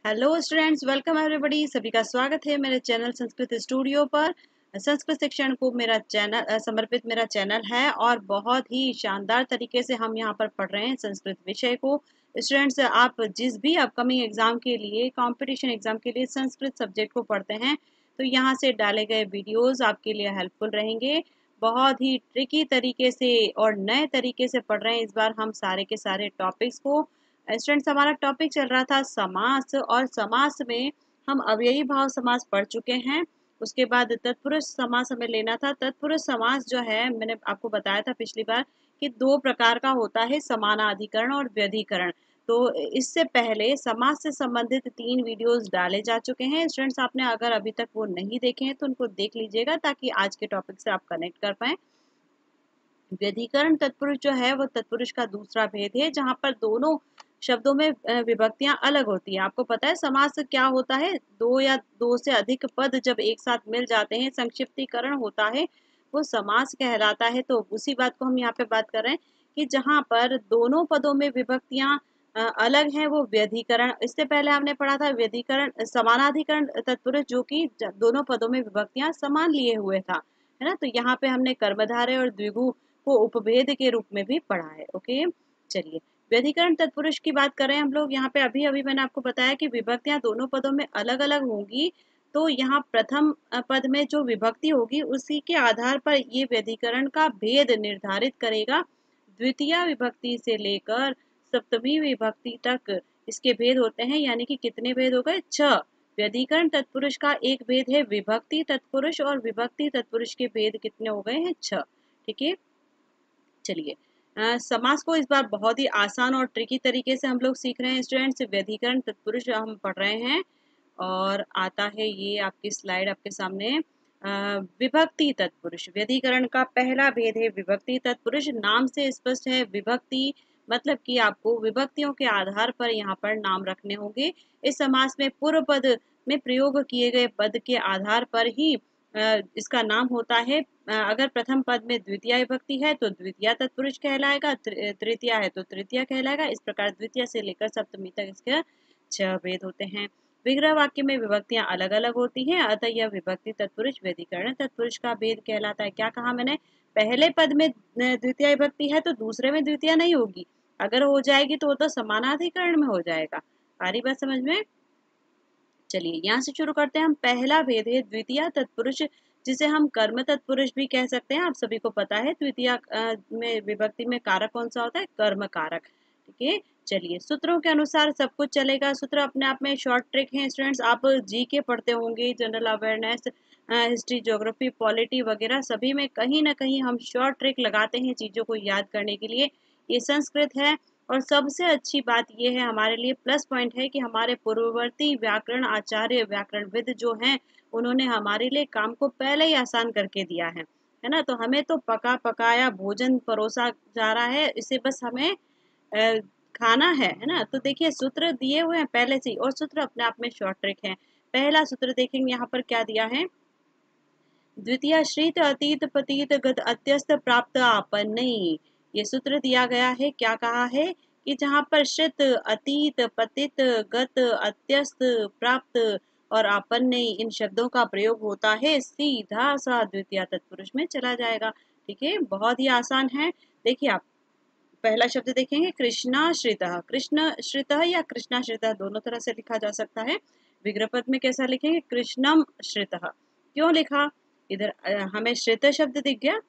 Hello students, welcome everybody. सभी का स्वागत है मेरे चैनल संस्कृत स्टूडियो पर। संस्कृत शिक्षण को मेरा चैनल समर्पित मेरा चैनल है और बहुत ही शानदार तरीके से हम यहाँ पर पढ़ रहे हैं संस्कृत विषय को। स्टूडेंट्स, आप जिस भी अपकमिंग एग्जाम के लिए, कंपटीशन एग्जाम के लिए संस्कृत सब्जेक्ट को पढ़ते हैं तो यहाँ से डाले गए वीडियोज़ आपके लिए हेल्पफुल रहेंगे। बहुत ही ट्रिकी तरीके से और नए तरीके से पढ़ रहे हैं इस बार हम सारे के सारे टॉपिक्स को। स्टूडेंट्स, हमारा टॉपिक चल रहा था समास, और समास में हम अव्ययी भाव समास पढ़ चुके हैं। उसके बाद तत्पुरुष समास हमें लेना था। तत्पुरुष समास जो है, मैंने आपको बताया था पिछली बार कि दो प्रकार का होता है, समानाधिकरण और व्यधिकरण। तो इससे पहले समास से संबंधित 3 वीडियोस डाले जा चुके हैं। स्टूडेंट्स, आपने अगर अभी तक वो नहीं देखे हैं तो उनको देख लीजिएगा ताकि आज के टॉपिक से आप कनेक्ट कर पाएं। व्यधिकरण तत्पुरुष जो है वो तत्पुरुष का दूसरा भेद है, जहां पर दोनों शब्दों में विभक्तियां अलग होती हैं। आपको पता है समास क्या होता है? दो या दो से अधिक पद जब एक साथ मिल जाते हैं, संक्षिप्तीकरण होता है, वो समास कहलाता है। तो उसी बात को हम यहाँ पे बात कर रहे हैं कि जहां पर दोनों पदों में विभक्तियां अलग हैं, वो व्यधिकरण। इससे पहले हमने पढ़ा था व्यधिकरण समानाधिकरण तत्पुरुष, जो कि दोनों पदों में विभक्तियां समान लिए हुए था, है ना। तो यहाँ पे हमने कर्मधारय और द्विगु को उपभेद के रूप में भी पढ़ा है। ओके, चलिए व्यधिकरण तत्पुरुष की बात करें हम लोग। यहाँ पे अभी अभी मैंने आपको बताया कि विभक्तियां दोनों पदों में अलग अलग होंगी। तो यहाँ प्रथम पद में जो विभक्ति होगी उसी के आधार पर ये व्यधिकरण का भेद निर्धारित करेगा। द्वितीय विभक्ति से लेकर सप्तमी विभक्ति तक इसके भेद होते हैं, यानी कि कितने भेद हो गए? 6। व्यधिकरण तत्पुरुष का एक भेद है विभक्ति तत्पुरुष, और विभक्ति तत्पुरुष के भेद कितने हो गए हैं? 6। ठीक है, चलिए समास को इस बार बहुत ही आसान और ट्रिकी तरीके से हम लोग सीख रहे हैं। स्टूडेंट्स, व्यधिकरण तत्पुरुष हम पढ़ रहे हैं और आता है ये आपकी स्लाइड आपके सामने। विभक्ति तत्पुरुष, व्यधिकरण का पहला भेद है विभक्ति तत्पुरुष। नाम से स्पष्ट है, विभक्ति मतलब कि आपको विभक्तियों के आधार पर यहाँ पर नाम रखने होंगे। इस समास में पूर्व पद में प्रयोग किए गए पद के आधार पर ही इसका नाम होता है। अगर प्रथम पद में द्वितीय विभक्ति है तो द्वितीय तत्पुरुष कहलाएगा, तृतीय है तो तृतीय कहलाएगा। इस प्रकार द्वितीय से लेकर सप्तमी तक इसके 6 भेद होते हैं। विग्रह वाक्य में विभक्तियां अलग अलग होती हैं, अतः यह विभक्ति तत्पुरुष व्यधिकरण तत्पुरुष का भेद कहलाता है। क्या कहा मैंने? पहले पद में द्वितीय विभक्ति है तो दूसरे में द्वितीय नहीं होगी। अगर हो जाएगी तो वो तो समानाधिकरण में हो जाएगा। आ रही बात समझ में? चलिए यहाँ से शुरू करते हैं हम। पहला भेद है द्वितीय तत्पुरुष, जिसे हम कर्म तत्पुरुष भी कह सकते हैं। आप सभी को पता है द्वितीय में विभक्ति में कारक कौन सा होता है? कर्म कारक। ठीक है, चलिए सूत्रों के अनुसार सब कुछ चलेगा। सूत्र अपने आप में शॉर्ट ट्रिक है। स्टूडेंट्स, आप जी के पढ़ते होंगे, general awareness, history, geography, polity वगैरह सभी में कहीं ना कहीं हम शॉर्ट ट्रिक लगाते हैं चीज़ों को याद करने के लिए। ये संस्कृत है और सबसे अच्छी बात यह है, हमारे लिए प्लस पॉइंट है कि हमारे पूर्ववर्ती व्याकरण आचार्य, व्याकरणविद जो हैं, उन्होंने हमारे लिए काम को पहले ही आसान करके दिया है ना। तो हमें तो पका पकाया भोजन परोसा जा रहा है, इसे बस हमें खाना है ना। तो देखिए सूत्र दिए हुए हैं पहले से ही, और सूत्र अपने आप में शॉर्ट ट्रिक है। पहला सूत्र देखेंगे यहाँ पर क्या दिया है। द्वितीय श्रित अतीत पतीत गत अत्यस्त प्राप्त आपन्न। ये सूत्र दिया गया है। क्या कहा है कि जहां पर श्रित, अतीत, पतित, गत, अत्यस्त, प्राप्त और आपन्न इन शब्दों का प्रयोग होता है, सीधा सा द्वितीय तत्पुरुष में चला जाएगा। ठीक है, बहुत ही आसान है। देखिए आप पहला शब्द देखेंगे कृष्णाश्रितः। कृष्णश्रितः या कृष्णाश्रितः दोनों तरह से लिखा जा सकता है। विग्रह पद में कैसा लिखेंगे? कृष्णम श्रितः। क्यों लिखा? इधर हमें श्रित शब्द दिख गया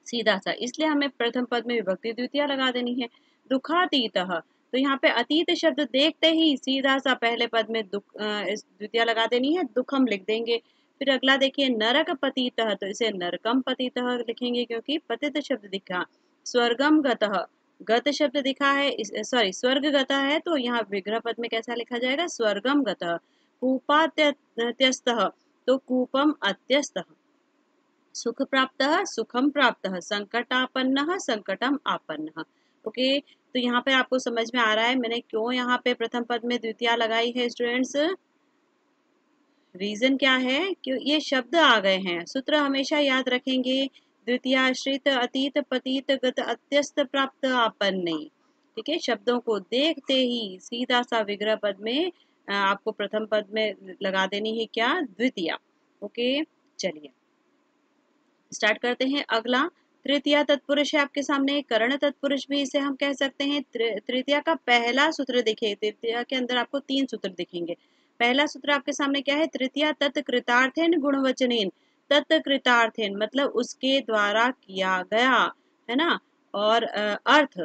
सीधा सा, इसलिए हमें प्रथम पद में विभक्ति द्वितीय लगा देनी है। दुखातीतः, तो यहाँ पे अतीत शब्द देखते ही सीधा सा पहले पद में द्वितीय लगा देनी है, दुखम लिख देंगे। फिर अगला देखिए नरक पतितः, तो इसे नरकम पतितः लिखेंगे क्योंकि पतित शब्द दिखा। स्वर्गम गतः, गत शब्द दिखा है, सॉरी स्वर्ग गतः है, तो यहाँ विग्रह पद में कैसा लिखा जाएगा? स्वर्गम गतः। कूपात्यस्तः, तो कूपम अत्यस्तः। सुख प्राप्तः, सुखम प्राप्तः। संकटापन्नः, संकटम आपन्नः। ओके, तो यहाँ पे आपको समझ में आ रहा है मैंने क्यों यहाँ पे प्रथम पद में द्वितीय लगाई है। स्टूडेंट्स, रीजन क्या है? कि ये शब्द आ गए हैं। सूत्र हमेशा याद रखेंगे, द्वितीय श्रित अतीत पतीत गत अत्यस्त प्राप्त आपन्न। ठीक है, शब्दों को देखते ही सीधा सा विग्रह पद में आपको प्रथम पद में लगा देनी है क्या, द्वितीया। ओके, चलिए स्टार्ट करते हैं। अगला तृतीया तत्पुरुष है आपके सामने, करण तत्पुरुष भी इसे हम कह सकते हैं। तृतीया का पहला सूत्र देखिए, तृतीया के अंदर आपको 3 सूत्र दिखेंगे। पहला सूत्र आपके सामने क्या है, तृतीया तत्कृतार्थेन गुणवचनेन। तत्कृतार्थेन मतलब उसके द्वारा किया गया, है ना। और अर्थ,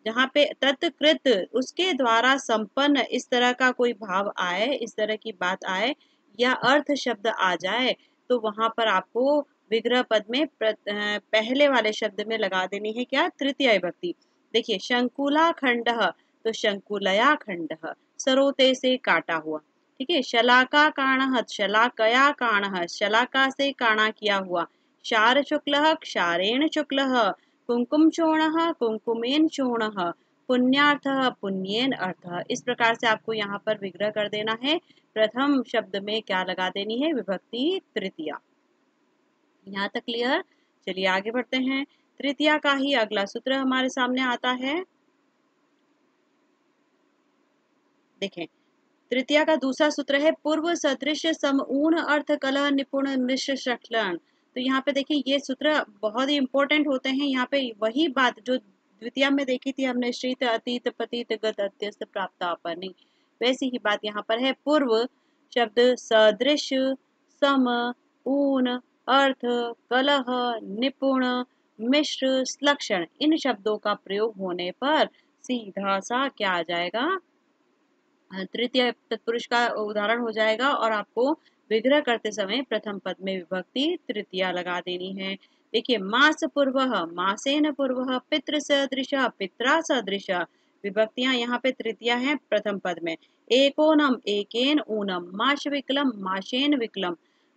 जहाँ पे तत्कृत उसके द्वारा संपन्न, इस तरह का कोई भाव आए, इस तरह की बात आए या अर्थ शब्द आ जाए, तो वहां पर आपको विग्रह पद में पहले वाले शब्द में लगा देनी है क्या, तृतीय विभक्ति। देखिए शंकुला खंड, तो शंकुलया खंड, सरोते से काटा हुआ। ठीक है, शलाका काण, शलाकया काण, शलाका से काणा किया हुआ। क्षार शुक्ल, क्षारेण शुक्ल, कुंकुम चोण, कुंकुमेन चोण, पुण्यार्थ, पुण्येन अर्थ। इस प्रकार से आपको यहाँ पर विग्रह कर देना है। प्रथम शब्द में क्या लगा देनी है, विभक्ति तृतीया। यहाँ तक क्लियर। चलिए आगे बढ़ते हैं। तृतीया का ही अगला सूत्र हमारे सामने आता है। देखें, तृतीया का दूसरा सूत्र है पूर्व सदृश समऊन अर्थ कलह निपुण मिश्र श्रक्षण। तो यहाँ पे देखिए ये सूत्र बहुत ही इंपॉर्टेंट होते हैं। यहाँ पे वही बात जो द्वितीया में देखी थी हमने, श्रित अतीत पतित गत अत्यस्त प्राप्त अपनी, वैसी ही बात यहाँ पर है। पूर्व शब्द सदृश, सम, ऊन, अर्थ, कलह, निपुण, मिश्र, श्लक्षण, इन शब्दों का प्रयोग होने पर सीधा सा क्या आ जाएगा, तृतीय तत्पुरुष का उदाहरण हो जाएगा। और आपको विग्रह करते समय प्रथम पद में विभक्ति तृतीया लगा देनी है। देखिए मास पूर्व, मासेन पूर्व, पितृ सदृश, पित्रा सदृश, विभक्तियां यहाँ पे तृतीया है प्रथम पद में। एकोनम, एकेन ऊनम, माश विकलम, माशेन विकलम,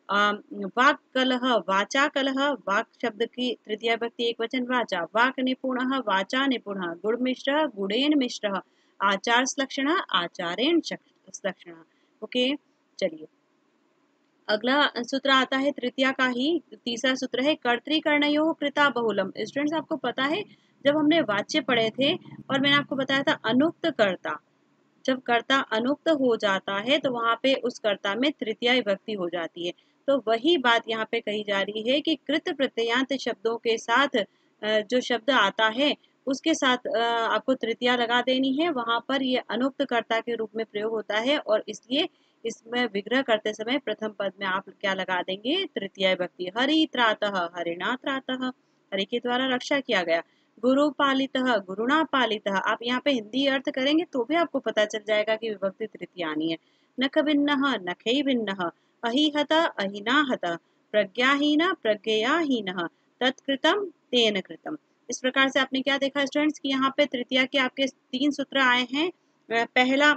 वाक कलह, वाचा कलह, वाक शब्द की तृतीय विभक्ति एक वचन वाचा, वाक निपुण, वाचा निपुण, गुड़ मिश्र, गुड़ेन मिश्र, आचार श्लक्षण, आचारेण श्लक्षण। ओके, चलिए अगला सूत्र आता है तृतीया का ही तीसरा सूत्र है कर्तृकर्णयो कृता बहुलम। स्टूडेंट्स आपको पता है जब हमने वाच्य पढ़े थे और मैंने आपको बताया था अनुक्त कर्ता, जब कर्ता अनुक्त हो जाता है तो वहां पे उस कर्ता में तृतीया विभक्ति हो जाती है। तो वही बात यहाँ पे कही जा रही है कि कृत प्रत्ययान्त शब्दों के साथ जो शब्द आता है उसके साथ आपको तृतीया लगा देनी है। वहां पर ये अनुक्त कर्ता के रूप में प्रयोग होता है और इसलिए इसमें विग्रह करते समय प्रथम पद में आप क्या लगा देंगे, तृतीया विभक्ति। हरि त्रातः, हरिणा त्रातः, हरि के द्वारा रक्षा किया गया। गुरु पालितः, गुरुणा पालितः। आप यहाँ पे हिंदी अर्थ करेंगे तो भी आपको पता चल जाएगा कि विभक्ति तृतीया आनी है। नख भिन्नः, नखै भिन्नः, अहिहत, अहिनाहत, प्रज्ञाहीन, प्रज्ञयाहीनः, तत्कृतम, तेन कृतम। इस प्रकार से आपने क्या देखा स्टूडेंट्स कि यहाँ पे तृतीया के आपके 3 सूत्र आए हैं। पहला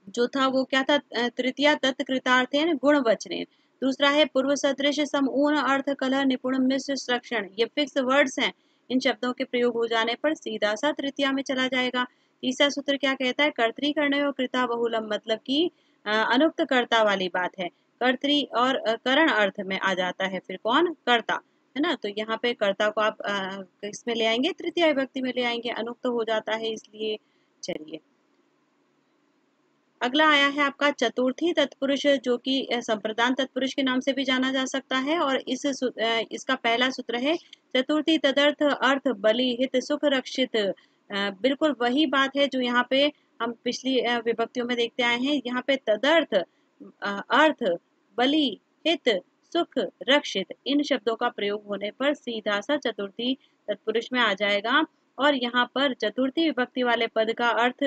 जो था वो क्या था, तृतीया तत्कृतार्थेन गुणवचनेन। दूसरा है पूर्व सदृश समून अर्थ कलह निपुण मिश्र श्लक्षण। ये फिक्स वर्ड्स हैं, इन शब्दों के प्रयोग हो जाने पर सीधा सा तृतीया में चला जाएगा। तीसरा सूत्र क्या कहता है, कर्तृकर्णयो कृता बहुलम, मतलब कि अनुक्त कर्ता वाली बात है। कर्तृ और करण अर्थ में आ जाता है, फिर कौन, कर्ता, है ना। तो यहाँ पे कर्ता को आप किसमें ले आएंगे, तृतीय विभक्ति में ले आएंगे, अनुक्त हो जाता है इसलिए। चलिए अगला आया है आपका चतुर्थी तत्पुरुष, जो कि संप्रदान तत्पुरुष के नाम से भी जाना जा सकता है। और इसका पहला सूत्र है चतुर्थी तदर्थ अर्थ बलि हित सुख रक्षित। बिल्कुल वही बात है जो यहाँ पे हम पिछली विभक्तियों में देखते आए हैं। यहाँ पे तदर्थ, अर्थ, बलि, हित, सुख, रक्षित, इन शब्दों का प्रयोग होने पर सीधा सा चतुर्थी तत्पुरुष में आ जाएगा। और यहाँ पर चतुर्थी विभक्ति वाले पद का अर्थ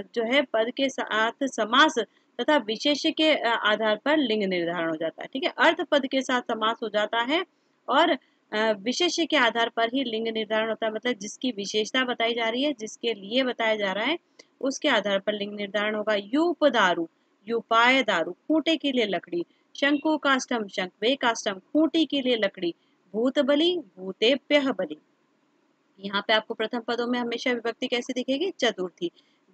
जो है पद के साथ समास तथा विशेष्य के आधार पर लिंग निर्धारण हो जाता है। ठीक है, अर्थ पद के साथ समास हो जाता है और विशेष्य के आधार पर ही लिंग निर्धारण होता है। मतलब जिसकी विशेषता बताई जा रही है, जिसके लिए बताया जा रहा है, उसके आधार पर लिंग निर्धारण होगा। यूप दारू, यूपाय दारू, खूंटे के लिए लकड़ी। शंकु काष्टम, शंकवे काष्टम, खूंटी के लिए लकड़ी। भूत बलि, भूतेभ्यः बलि। यहाँ पे आपको प्रथम पदों में हमेशा विभक्ति कैसी दिखेगी, चतुर्थी।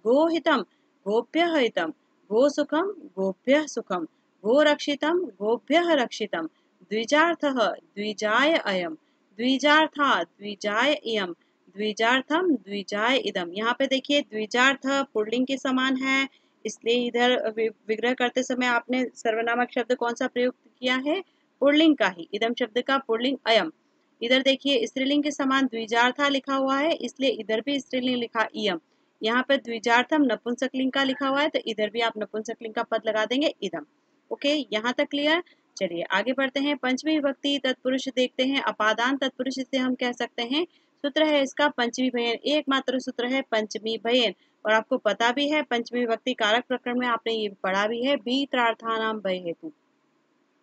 गोहितम, गोभ्य हितम, गो सुखम, गोभ्य सुखम, गो रक्षितम, गोभ्य रक्षितम। द्विजार्थः, द्विजाय अयम, द्विजार्था, द्विजाय इयम, द्विजार्थम, द्विजाय इदम। यहाँ पे देखिए द्विजार्थ पुल्लिंग के समान है, इसलिए इधर विग्रह करते समय आपने सर्वनामक शब्द कौन सा प्रयोग किया है, पुल्लिंग का ही। इदम शब्द का पुल्लिंग अयम। इधर देखिए स्त्रीलिंग के समान द्विजार्था लिखा हुआ है, इसलिए इधर भी स्त्रीलिंग लिखा इयम। यहाँ पर द्विजार्थम नपुंसकलिंग का लिखा हुआ है, तो इधर भी आप नपुंसकलिंग का पद लगा देंगे इदम। ओके, यहाँ तक क्लियर। चलिए आगे बढ़ते हैं। पंचमी विभक्ति तत्पुरुष देखते हैं। अपादान तत्पुरुष से हम कह सकते हैं, सूत्र है इसका पंचमी भयन, एकमात्र सूत्र है पंचमी भयन। और आपको पता भी है पंचमी विभक्ति कारक प्रकरण में आपने ये पढ़ा भी है, बीत्रार्थानाम भय हेतु,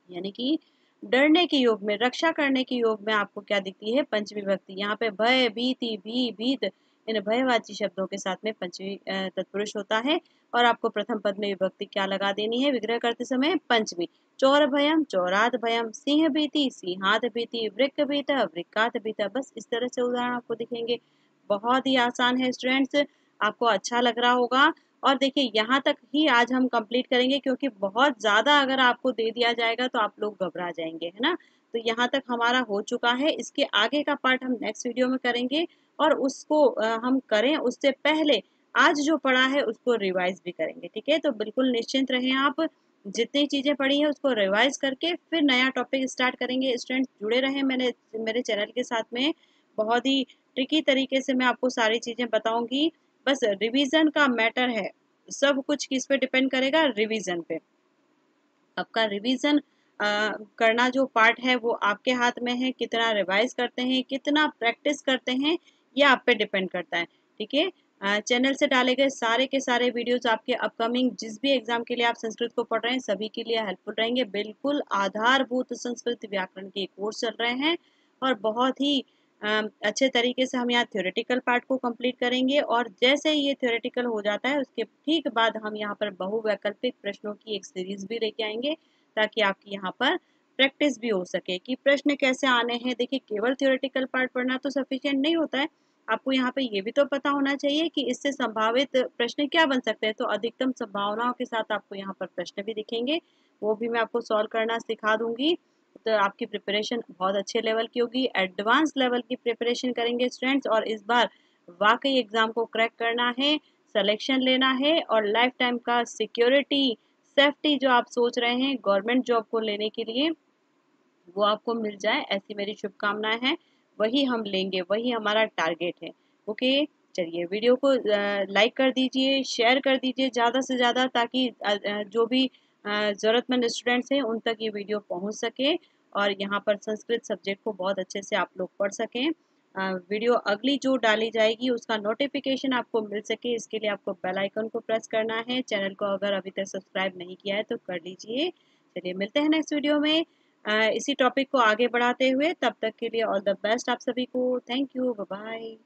यानी कि डरने के योग में, रक्षा करने के योग में आपको क्या दिखती है, पंचमी विभक्ति। यहाँ पे भय, भीति, भी, भीत, इन भयवाची शब्दों के साथ में पंचमी तत्पुरुष होता है। और आपको प्रथम पद में विभक्ति क्या लगा देनी है विग्रह करते समय, पंचमी। चौर भयम, चौरात भयम, सिंह भीति, सिंहात भीति, वृक्क भीत, वृक्कात भीत। बस इस तरह से उदाहरण आपको दिखेंगे। बहुत ही आसान है स्टूडेंट्स, आपको अच्छा लग रहा होगा। और देखिए यहाँ तक ही आज हम कंप्लीट करेंगे, क्योंकि बहुत ज़्यादा अगर आपको दे दिया जाएगा तो आप लोग घबरा जाएंगे, है ना। तो यहाँ तक हमारा हो चुका है, इसके आगे का पार्ट हम नेक्स्ट वीडियो में करेंगे। और उसको हम करें उससे पहले आज जो पढ़ा है उसको रिवाइज भी करेंगे, ठीक है। तो बिल्कुल निश्चिंत रहें आप, जितनी चीज़ें पढ़ी है उसको रिवाइज करके फिर नया टॉपिक स्टार्ट करेंगे। स्टूडेंट्स जुड़े रहें मेरे चैनल के साथ में, बहुत ही ट्रिकी तरीके से मैं आपको सारी चीज़ें बताऊंगी। बस रिवीजन का मैटर है, सब कुछ किस पे डिपेंड करेगा, रिवीजन पे। आपका रिवीजन करना जो पार्ट है वो आपके हाथ में है, कितना रिवाइज करते हैं, कितना प्रैक्टिस करते हैं, ये आप पे डिपेंड करता है, ठीक है। चैनल से डाले गए सारे के सारे वीडियोस आपके अपकमिंग जिस भी एग्जाम के लिए आप संस्कृत को पढ़ रहे हैं सभी के लिए हेल्पफुल रहेंगे। बिल्कुल आधारभूत संस्कृत व्याकरण के कोर्स चल रहे हैं, और बहुत ही अच्छे तरीके से हम यहाँ थ्योरेटिकल पार्ट को कंप्लीट करेंगे। और जैसे ही ये थ्योरेटिकल हो जाता है उसके ठीक बाद हम यहाँ पर बहुवैकल्पिक प्रश्नों की एक सीरीज भी लेके आएंगे, ताकि आपकी यहाँ पर प्रैक्टिस भी हो सके कि प्रश्न कैसे आने हैं। देखिए केवल थ्योरेटिकल पार्ट पढ़ना तो सफिशिएंट नहीं होता है, आपको यहाँ पे ये भी तो पता होना चाहिए कि इससे संभावित प्रश्न क्या बन सकते हैं। तो अधिकतम संभावनाओं के साथ आपको यहाँ पर प्रश्न भी दिखेंगे, वो भी मैं आपको सॉल्व करना सिखा दूंगी। तो आपकी प्रिपरेशन बहुत अच्छे लेवल की होगी, एडवांस लेवल की प्रिपरेशन करेंगे स्टूडेंट्स। और इस बार वाकई एग्जाम को क्रैक करना है, सिलेक्शन लेना है, और लाइफ टाइम का सिक्योरिटी सेफ्टी जो आप सोच रहे हैं गवर्नमेंट जॉब को लेने के लिए, वो आपको मिल जाए, ऐसी मेरी शुभकामनाएं हैं। वही हम लेंगे, वही हमारा टारगेट है। ओके, चलिए वीडियो को लाइक कर दीजिए, शेयर कर दीजिए ज़्यादा से ज़्यादा, ताकि जो भी ज़रूरतमंद स्टूडेंट्स हैं उन तक ये वीडियो पहुंच सके, और यहाँ पर संस्कृत सब्जेक्ट को बहुत अच्छे से आप लोग पढ़ सकें। वीडियो अगली जो डाली जाएगी उसका नोटिफिकेशन आपको मिल सके, इसके लिए आपको बेल आइकन को प्रेस करना है। चैनल को अगर अभी तक सब्सक्राइब नहीं किया है तो कर लीजिए। चलिए मिलते हैं नेक्स्ट वीडियो में इसी टॉपिक को आगे बढ़ाते हुए। तब तक के लिए ऑल द बेस्ट आप सभी को। Thank you, bye bye.